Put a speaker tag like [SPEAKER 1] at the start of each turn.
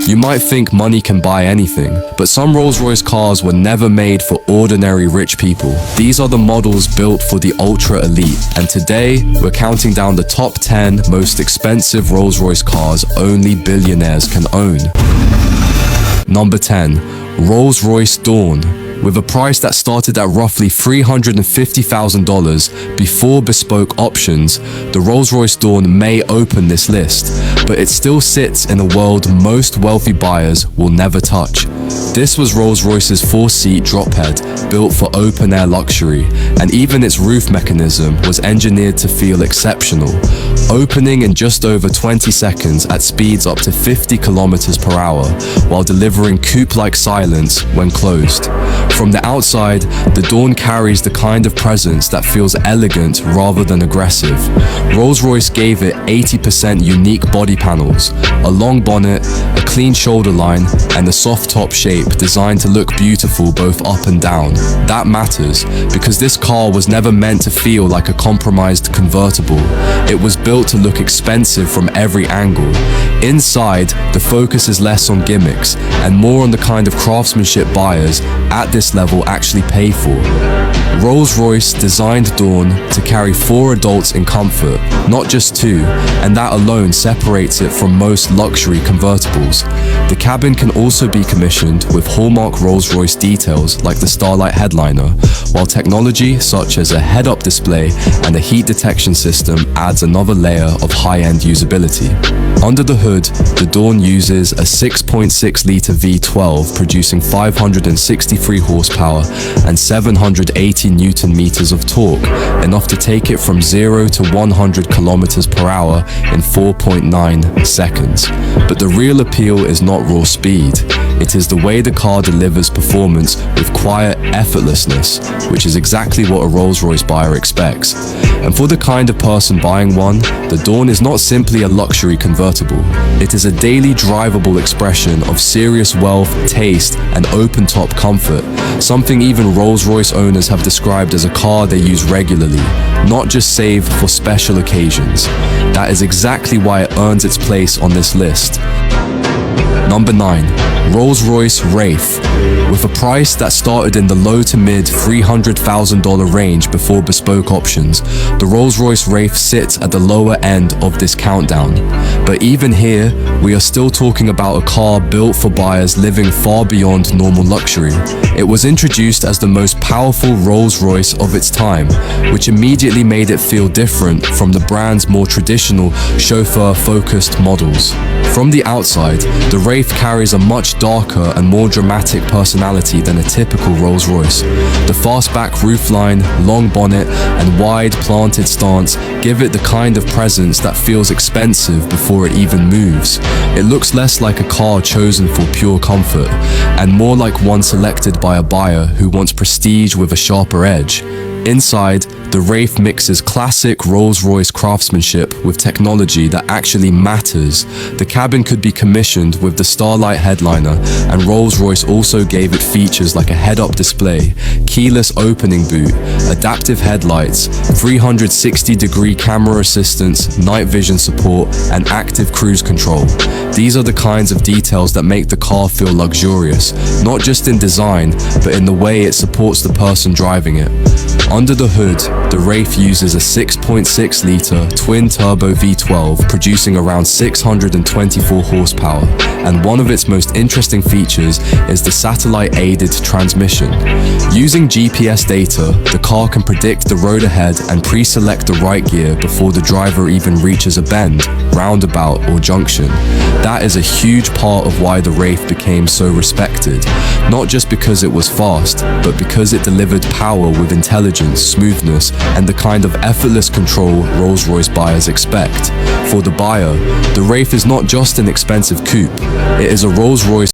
[SPEAKER 1] You might think money can buy anything, but some Rolls-Royce cars were never made for ordinary rich people. These are the models built for the ultra elite, and today we're counting down the top 10 most expensive Rolls-Royce cars only billionaires can own. Number 10. Rolls-Royce Dawn. With a price that started at roughly $350,000 before bespoke options, the Rolls-Royce Dawn may open this list, but it still sits in a world most wealthy buyers will never touch. This was Rolls-Royce's 4-seat drophead, built for open-air luxury, and even its roof mechanism was engineered to feel exceptional, opening in just over 20 seconds at speeds up to 50 kilometers per hour, while delivering coupe-like silence when closed. From the outside, the Dawn carries the kind of presence that feels elegant rather than aggressive. Rolls-Royce gave it 80% unique body panels, a long bonnet, a clean shoulder line, and a soft top shape designed to look beautiful both up and down. That matters, because this car was never meant to feel like a compromised convertible. It was built to look expensive from every angle. Inside, the focus is less on gimmicks and more on the kind of craftsmanship buyers at this level actually pay for. Rolls-Royce designed Dawn to carry 4 adults in comfort, not just 2, and that alone separates it from most luxury convertibles. The cabin can also be commissioned with hallmark Rolls-Royce details like the Starlight headliner, while technology such as a head-up display and a heat detection system adds another layer of high-end usability. Under the hood, the Dawn uses a 6.6-litre V12 producing 563 horsepower and 780 Newton meters of torque, enough to take it from 0 to 100 kilometers per hour in 4.9 seconds. But the real appeal is not raw speed. It is the way the car delivers performance with quiet effortlessness, which is exactly what a Rolls-Royce buyer expects. And for the kind of person buying one, the Dawn is not simply a luxury convertible. It is a daily drivable expression of serious wealth, taste, and open-top comfort, something even Rolls-Royce owners have described as a car they use regularly, not just save for special occasions. That is exactly why it earns its place on this list. Number 9. Rolls-Royce Wraith. With a price that started in the low to mid $300,000 range before bespoke options, the Rolls-Royce Wraith sits at the lower end of this countdown. But even here, we are still talking about a car built for buyers living far beyond normal luxury. It was introduced as the most powerful Rolls-Royce of its time, which immediately made it feel different from the brand's more traditional chauffeur-focused models. From the outside, the Wraith carries a much darker and more dramatic personality than a typical Rolls-Royce. The fastback roofline, long bonnet, and wide planted stance give it the kind of presence that feels expensive before it even moves. It looks less like a car chosen for pure comfort, and more like one selected by a buyer who wants prestige with a sharper edge. Inside, the Wraith mixes classic Rolls-Royce craftsmanship with technology that actually matters. The cabin could be commissioned with the Starlight headliner, and Rolls-Royce also gave it features like a head-up display, keyless opening boot, adaptive headlights, 360-degree camera assistance, night vision support, and active cruise control. These are the kinds of details that make the car feel luxurious, not just in design, but in the way it supports the person driving it. Under the hood, the Wraith uses a 6.6-litre twin-turbo V12 producing around 624 horsepower, and one of its most interesting features is the satellite-aided transmission. Using GPS data, the car can predict the road ahead and pre-select the right gear before the driver even reaches a bend, roundabout, or junction. That is a huge part of why the Wraith became so respected, not just because it was fast, but because it delivered power with intelligence, smoothness, and the kind of effortless control Rolls-Royce buyers expect. For the buyer, the Wraith is not just an expensive coupe, it is a Rolls-Royce